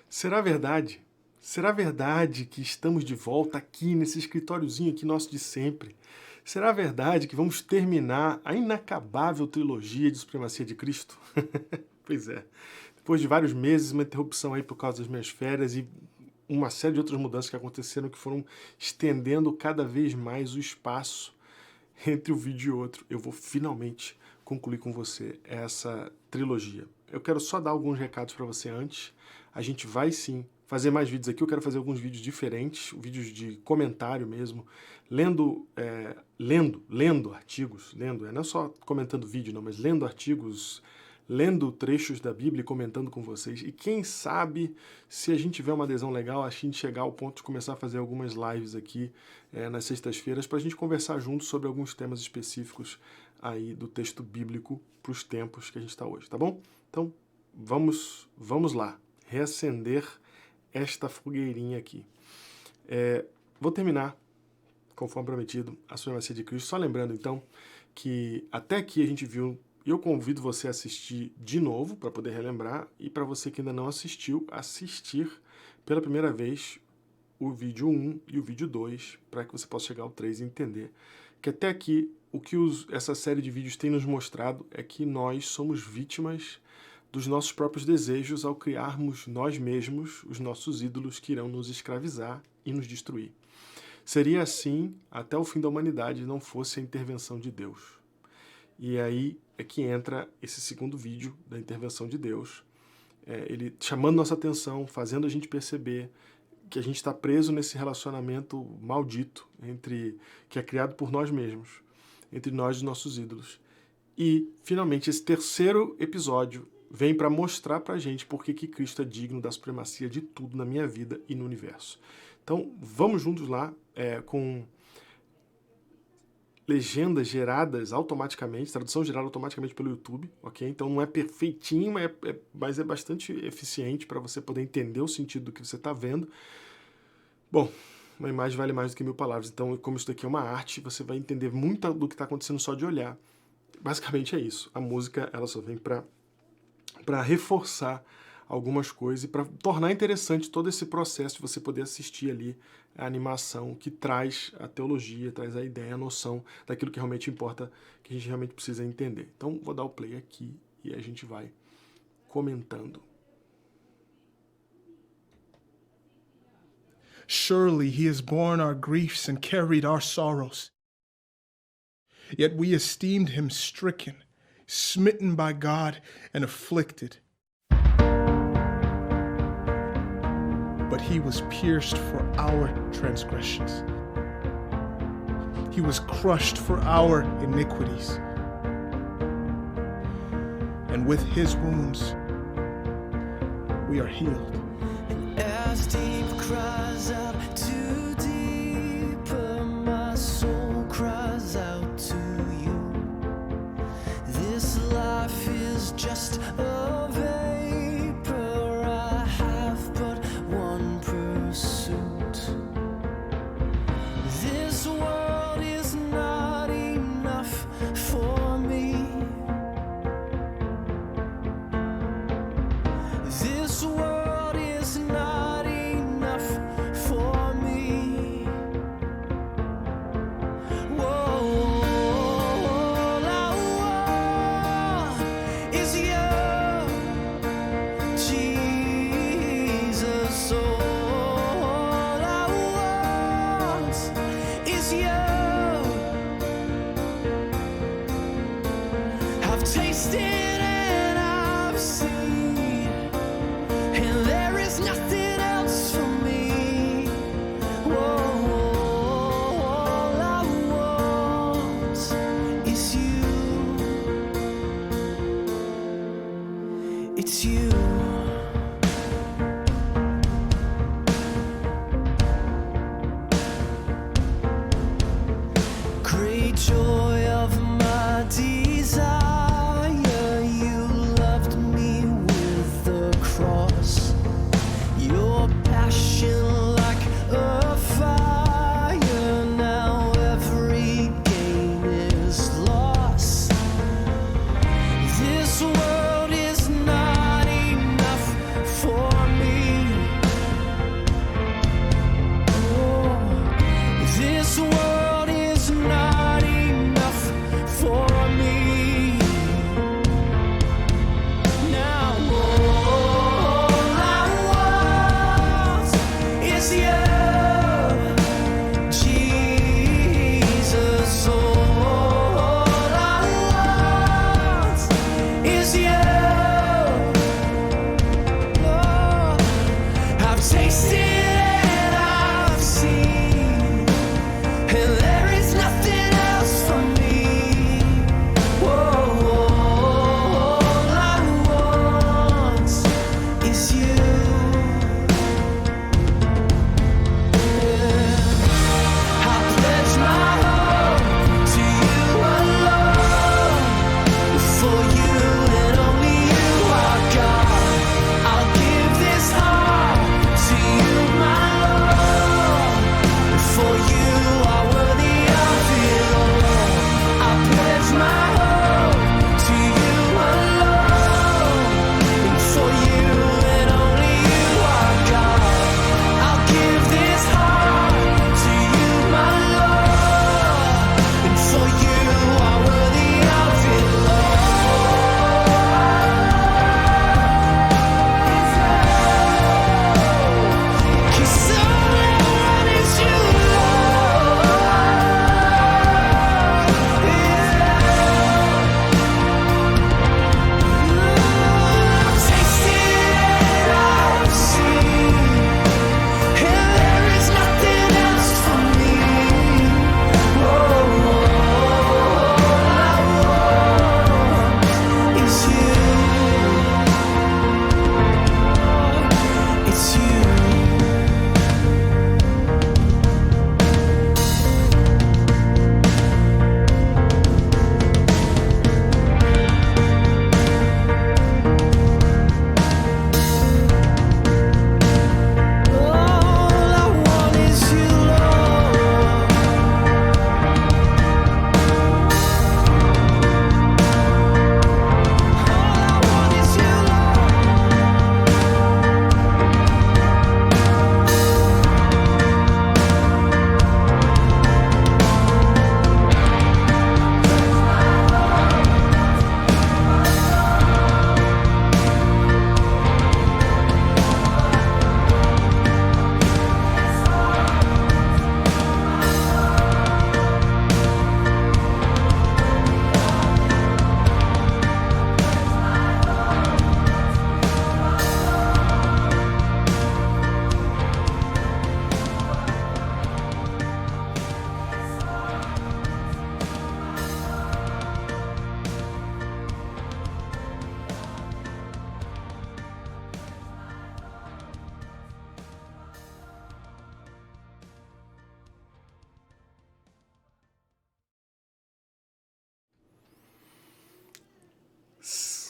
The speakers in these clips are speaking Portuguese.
Será verdade? Será verdade que estamos de volta aqui nesse escritóriozinho aqui nosso de sempre? Será verdade que vamos terminar a inacabável trilogia de Supremacia de Cristo? Pois é. Depois de vários meses, uma interrupção aí por causa das minhas férias e uma série de outras mudanças que aconteceram que foram estendendo cada vez mais o espaço entre um vídeo e outro, eu vou finalmente concluir com você essa trilogia. Eu quero só dar alguns recados para você antes. A gente vai sim fazer mais vídeos aqui. Eu quero fazer alguns vídeos diferentes, vídeos de comentário mesmo, lendo artigos, não é só comentando vídeo não, mas lendo artigos, lendo trechos da Bíblia e comentando com vocês. E quem sabe, se a gente tiver uma adesão legal, a gente chegar ao ponto de começar a fazer algumas lives aqui nas sextas-feiras para a gente conversar juntos sobre alguns temas específicos aí do texto bíblico para os tempos que a gente está hoje, tá bom? Então, vamos lá, reacender esta fogueirinha aqui. Vou terminar, conforme prometido, a Supremacia de Cristo, só lembrando então que até aqui a gente viu. E eu convido você a assistir de novo, para poder relembrar, e para você que ainda não assistiu, assistir pela primeira vez o vídeo 1 e o vídeo 2, para que você possa chegar ao 3 e entender que até aqui o que essa série de vídeos tem nos mostrado é que nós somos vítimas dos nossos próprios desejos ao criarmos nós mesmos os nossos ídolos que irão nos escravizar e nos destruir. Seria assim até o fim da humanidade, não fosse a intervenção de Deus. E aí é que entra esse segundo vídeo da intervenção de Deus, ele chamando nossa atenção, fazendo a gente perceber que a gente está preso nesse relacionamento maldito que é criado por nós mesmos, entre nós e os nossos ídolos. E, finalmente, esse terceiro episódio vem para mostrar para a gente por que Cristo é digno da supremacia de tudo na minha vida e no universo. Então, vamos juntos lá com legendas geradas automaticamente, tradução gerada automaticamente pelo YouTube, ok? Então não é perfeitinho, mas é bastante eficiente para você poder entender o sentido do que você está vendo. Bom, uma imagem vale mais do que 1000 palavras, então como isso daqui é uma arte, você vai entender muito do que está acontecendo só de olhar. Basicamente é isso. A música ela só vem para reforçar algumas coisas e para tornar interessante todo esse processo de você poder assistir ali a animação que traz a teologia, traz a ideia, a noção daquilo que realmente importa, que a gente realmente precisa entender. Então, vou dar o play aqui e a gente vai comentando. Surely he has borne our griefs and carried our sorrows. Yet we esteemed him stricken, smitten by God, and afflicted. But he was pierced for our transgressions. He was crushed for our iniquities. And with his wounds, we are healed. As deep cries out to deeper, my soul cries out to you. This life is just a vapor, I have but one pursuit. This world is not enough for me. This world is not enough for me. Whoa, all I want is you.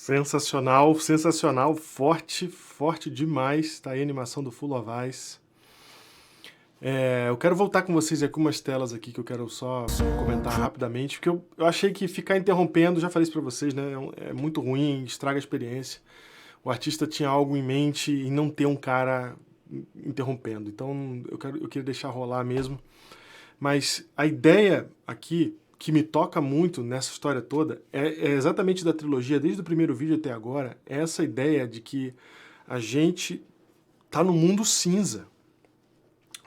Sensacional, sensacional, forte, forte demais. Tá aí a animação do Full of Ice. Eu quero voltar com vocês aqui umas telas aqui que eu quero só comentar rapidamente, porque eu achei que ficar interrompendo, já falei isso pra vocês, né? É muito ruim, estraga a experiência. O artista tinha algo em mente e não ter um cara interrompendo. Então eu queria deixar rolar mesmo. Mas a ideia aqui, que me toca muito nessa história toda, é exatamente da trilogia, desde o primeiro vídeo até agora, é essa ideia de que a gente tá no mundo cinza.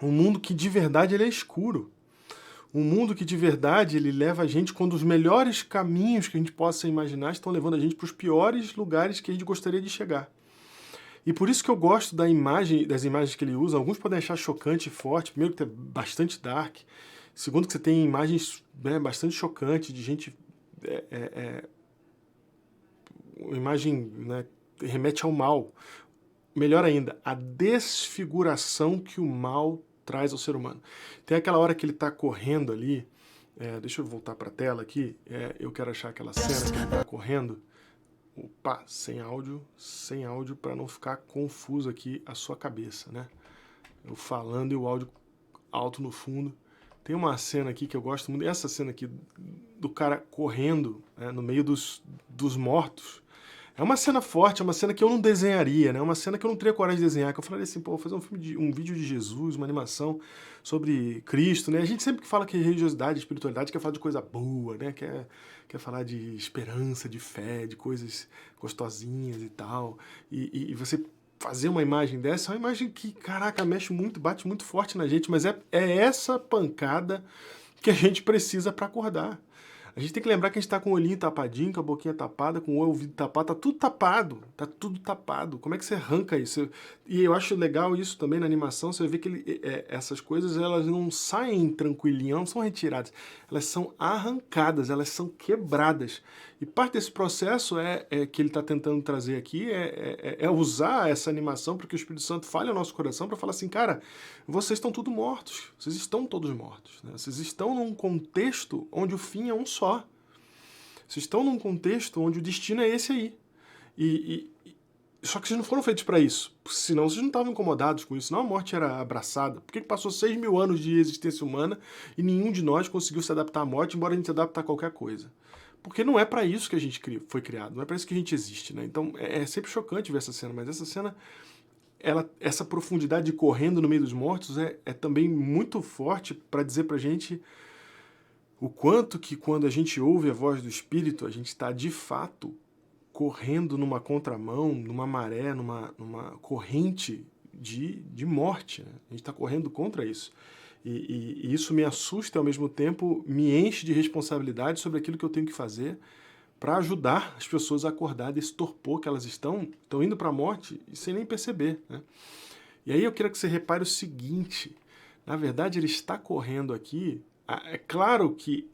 Um mundo que de verdade ele é escuro. Um mundo que de verdade ele leva a gente quando os melhores caminhos que a gente possa imaginar estão levando a gente para os piores lugares que a gente gostaria de chegar. E por isso que eu gosto das imagens que ele usa. Alguns podem achar chocante e forte. Primeiro que é bastante dark. Segundo que você tem imagens bastante chocantes de gente... Uma imagem, né, remete ao mal. Melhor ainda, a desfiguração que o mal traz ao ser humano. Tem aquela hora que ele está correndo ali. Deixa eu voltar para a tela aqui. Eu quero achar aquela cena que ele está correndo. Opa, sem áudio para não ficar confuso aqui a sua cabeça, né? Eu falando e o áudio alto no fundo. Tem uma cena aqui que eu gosto muito, essa cena aqui do cara correndo, né, no meio dos mortos. É uma cena forte, é uma cena que eu não desenharia, né? É uma cena que eu não teria coragem de desenhar, que eu falaria assim, pô, vou fazer um vídeo de Jesus, uma animação sobre Cristo, né? A gente sempre que fala que religiosidade, espiritualidade, quer falar de coisa boa, né? Quer falar de esperança, de fé, de coisas gostosinhas e tal. E você fazer uma imagem dessa é uma imagem que, caraca, mexe muito, bate muito forte na gente, mas é essa pancada que a gente precisa para acordar. A gente tem que lembrar que a gente está com o olhinho tapadinho, com a boquinha tapada, com o ouvido tapado, tá tudo tapado. Como é que você arranca isso? E eu acho legal isso também na animação, você vê que essas coisas, elas não saem tranquilinhas, não são retiradas, elas são arrancadas, elas são quebradas. E parte desse processo que ele está tentando trazer aqui é usar essa animação para que o Espírito Santo fale ao nosso coração para falar assim, cara, vocês estão todos mortos, vocês estão todos mortos, né? Vocês estão num contexto onde o fim é um só. Vocês estão num contexto onde o destino é esse aí. Só que vocês não foram feitos para isso. Senão vocês não estavam incomodados com isso. Senão a morte era abraçada. Por que passou 6.000 anos de existência humana e nenhum de nós conseguiu se adaptar à morte, embora a gente se adapte a qualquer coisa? Porque não é para isso que a gente foi criado. Não é para isso que a gente existe, né? Então é sempre chocante ver essa cena. Mas essa cena, essa profundidade de correndo no meio dos mortos é também muito forte para dizer pra gente o quanto que quando a gente ouve a voz do Espírito, a gente está de fato correndo numa contramão, numa maré, numa corrente de morte, né? A gente está correndo contra isso. E isso me assusta e ao mesmo tempo me enche de responsabilidade sobre aquilo que eu tenho que fazer para ajudar as pessoas a acordar desse torpor que elas estão indo para a morte sem nem perceber, né? E aí eu quero que você repare o seguinte, na verdade ele está correndo aqui. É claro que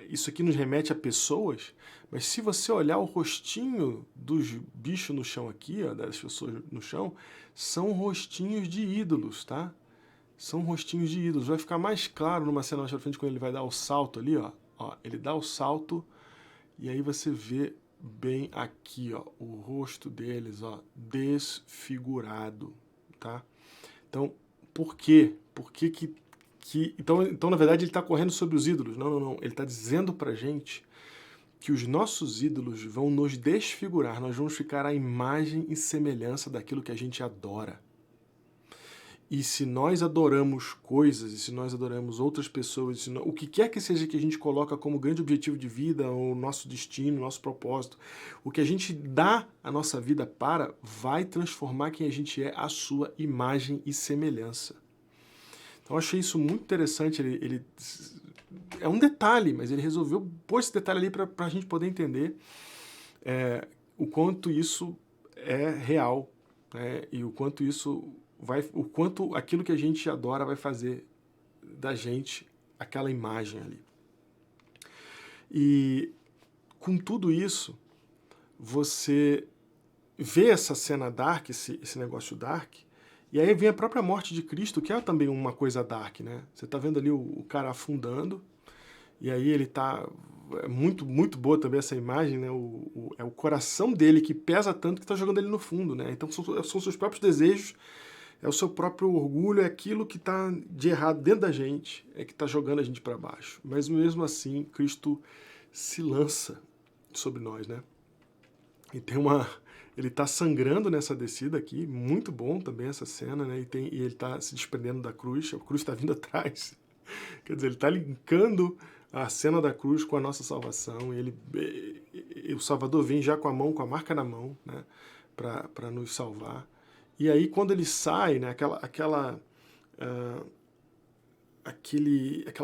isso aqui nos remete a pessoas, mas se você olhar o rostinho dos bichos no chão aqui, ó, das pessoas no chão, são rostinhos de ídolos, tá? São rostinhos de ídolos. Vai ficar mais claro numa cena mais pra frente quando ele vai dar o salto ali, ó. Ele dá o salto e aí você vê bem aqui, ó, o rosto deles, ó, desfigurado, tá? Então, por quê? Por que então, na verdade, ele está correndo sobre os ídolos. Não. Ele está dizendo pra gente que os nossos ídolos vão nos desfigurar. Nós vamos ficar à imagem e semelhança daquilo que a gente adora. E se nós adoramos coisas, e se nós adoramos outras pessoas, o que quer que seja que a gente coloca como grande objetivo de vida, o nosso destino, o nosso propósito, o que a gente dá a nossa vida para, vai transformar quem a gente é à sua imagem e semelhança. Então eu achei isso muito interessante, ele é um detalhe, mas ele resolveu pôr esse detalhe ali para a gente poder entender o quanto isso é real, né? E o quanto aquilo que a gente adora vai fazer da gente aquela imagem ali. E com tudo isso, você vê essa cena dark, esse negócio dark. E aí vem a própria morte de Cristo, que é também uma coisa dark, né? Você tá vendo ali o cara afundando, E aí ele tá... É muito, muito boa também essa imagem, né? É o coração dele que pesa tanto que tá jogando ele no fundo, né? Então são seus próprios desejos, é o seu próprio orgulho, é aquilo que tá de errado dentro da gente, é que tá jogando a gente para baixo. Mas mesmo assim, Cristo se lança sobre nós, né? E tem uma... Ele tá sangrando nessa descida aqui, muito bom também essa cena, né? E ele tá se desprendendo da cruz, a cruz tá vindo atrás. Quer dizer, ele tá linkando a cena da cruz com a nossa salvação. O Salvador vem já com a marca na mão, né? Para nos salvar. E aí, quando ele sai, né? Aquela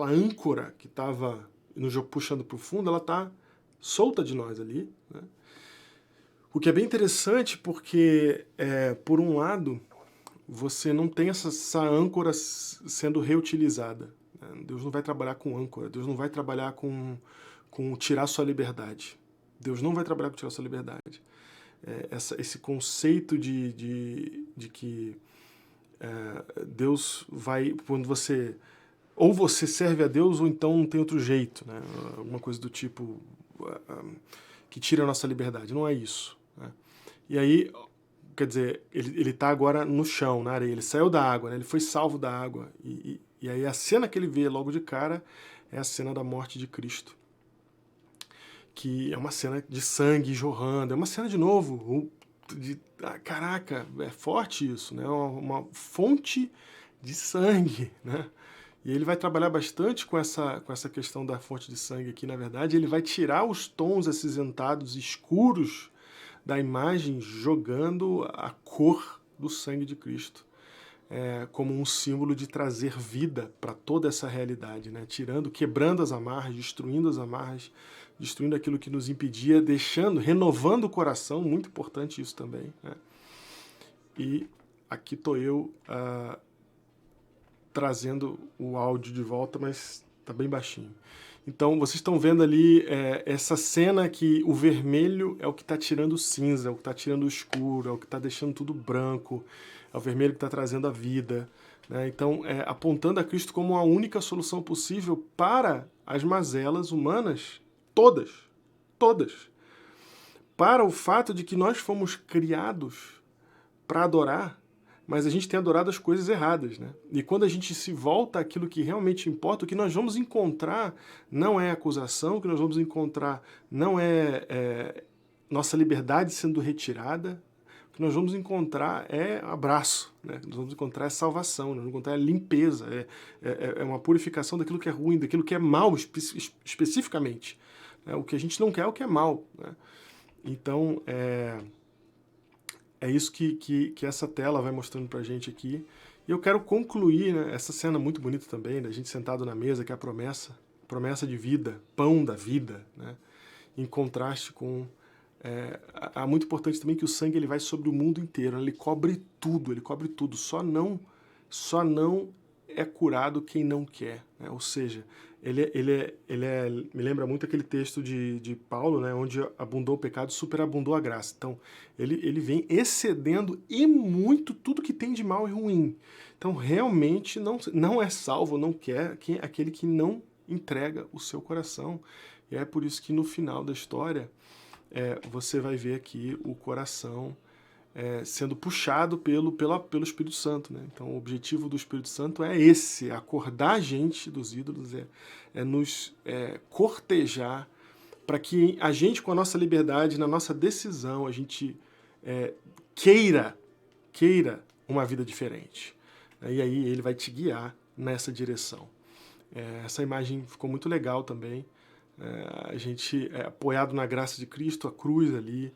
âncora que estava nos puxando para o fundo, ela está solta de nós ali, né? O que é bem interessante porque, por um lado, você não tem essa âncora sendo reutilizada, né? Deus não vai trabalhar com âncora, Deus não vai trabalhar com tirar sua liberdade. Deus não vai trabalhar com tirar sua liberdade. Esse conceito de que Deus vai... Quando você... Ou você serve a Deus ou então não tem outro jeito, né? Alguma coisa do tipo que tira a nossa liberdade. Não é isso, né? E aí, quer dizer, ele está agora no chão, na areia. Ele saiu da água, né? Ele foi salvo da água. E aí a cena que ele vê logo de cara é a cena da morte de Cristo, que é uma cena de sangue jorrando. É uma cena, de novo, caraca, é forte isso, né? Uma fonte de sangue, né? E ele vai trabalhar bastante com essa questão da fonte de sangue aqui, na verdade. Ele vai tirar os tons acinzentados, escuros da imagem, jogando a cor do sangue de Cristo, como um símbolo de trazer vida para toda essa realidade, né? Quebrando as amarras, destruindo aquilo que nos impedia, renovando o coração, muito importante isso também, né? E aqui estou eu trazendo o áudio de volta, mas está bem baixinho. Então, vocês estão vendo ali essa cena que o vermelho é o que está tirando o cinza, é o que está tirando o escuro, é o que está deixando tudo branco, é o vermelho que está trazendo a vida, né? Então, apontando a Cristo como a única solução possível para as mazelas humanas, todas, para o fato de que nós fomos criados para adorar, mas a gente tem adorado as coisas erradas, né? E quando a gente se volta àquilo que realmente importa, o que nós vamos encontrar não é acusação, o que nós vamos encontrar não é nossa liberdade sendo retirada, o que nós vamos encontrar é abraço, né? O que nós vamos encontrar é salvação, nós vamos encontrar limpeza, é uma purificação daquilo que é ruim, daquilo que é mal especificamente, né? O que a gente não quer é o que é mal, né? Então, é isso que essa tela vai mostrando pra gente aqui. E eu quero concluir, né, essa cena muito bonita também, da gente sentado na mesa, que é a promessa de vida, pão da vida, né? Em contraste com... É muito importante também que o sangue ele vai sobre o mundo inteiro, ele cobre tudo, só não é curado quem não quer, né? Ou seja, me lembra muito aquele texto de Paulo, né, onde abundou o pecado, superabundou a graça. Então, ele vem excedendo e muito tudo que tem de mal e ruim. Então, realmente, não é salvo, não quer aquele que não entrega o seu coração. E é por isso que no final da história, você vai ver aqui o coração sendo puxado pelo Espírito Santo, né? Então, o objetivo do Espírito Santo é esse, acordar a gente dos ídolos, nos cortejar para que a gente, com a nossa liberdade, na nossa decisão, a gente queira uma vida diferente. E aí ele vai te guiar nessa direção. Essa imagem ficou muito legal também. A gente apoiado na graça de Cristo, a cruz ali,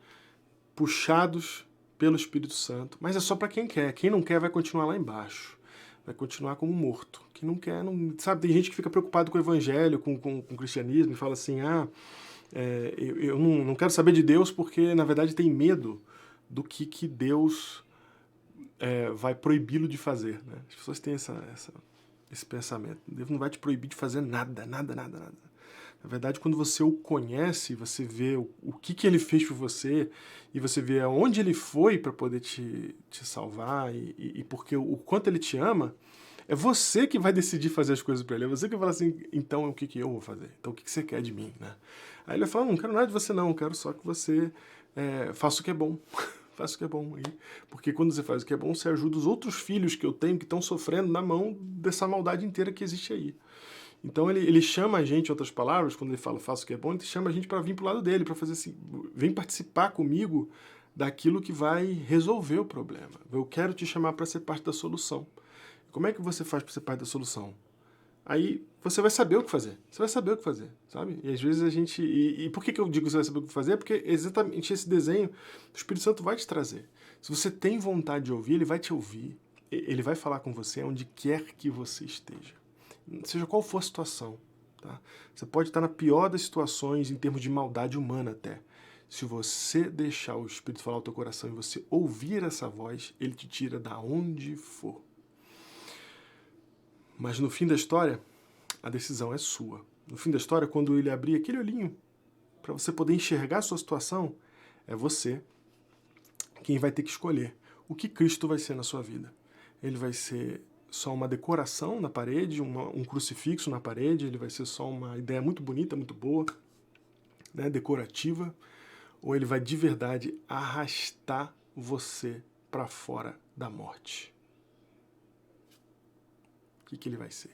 puxados pelo Espírito Santo, mas é só para quem quer. Quem não quer vai continuar lá embaixo, vai continuar como morto. Quem não quer, não sabe. Tem gente que fica preocupado com o evangelho, com o cristianismo, e fala assim, eu não quero saber de Deus porque, na verdade, tem medo do que Deus vai proibi-lo de fazer, né? As pessoas têm esse pensamento. Deus não vai te proibir de fazer nada. Na verdade, quando você o conhece, você vê o que ele fez por você, e você vê aonde ele foi para poder te salvar, e porque o quanto ele te ama, É você que vai decidir fazer as coisas para ele. É você que vai falar assim, então o que que eu vou fazer? Então o que que você quer de mim, né? Aí ele vai falar, não quero nada de você não, quero só que você faça o que é bom. Faça o que é bom. Porque quando você faz o que é bom, você ajuda os outros filhos que eu tenho que estão sofrendo na mão dessa maldade inteira que existe aí. Então ele chama a gente, em outras palavras, quando ele fala faça o que é bom, ele chama a gente para vir pro lado dele, para fazer assim, vem participar comigo daquilo que vai resolver o problema. Eu quero te chamar para ser parte da solução. Como é que você faz para ser parte da solução? Aí você vai saber o que fazer. Você vai saber o que fazer, sabe? E às vezes a gente... E por que eu digo que você vai saber o que fazer? Porque exatamente esse desenho o Espírito Santo vai te trazer. Se você tem vontade de ouvir, ele vai te ouvir. Ele vai falar com você onde quer que você esteja. Seja qual for a situação. Tá? Você pode estar na pior das situações em termos de maldade humana até. Se você deixar o Espírito falar ao teu coração e você ouvir essa voz, ele te tira da onde for. Mas no fim da história, a decisão é sua. No fim da história, quando ele abrir aquele olhinho para você poder enxergar a sua situação, é você quem vai ter que escolher o que Cristo vai ser na sua vida. Ele vai ser só uma decoração na parede, um crucifixo na parede, ele vai ser só uma ideia muito bonita, muito boa, né, decorativa, ou ele vai de verdade arrastar você para fora da morte? O que ele vai ser?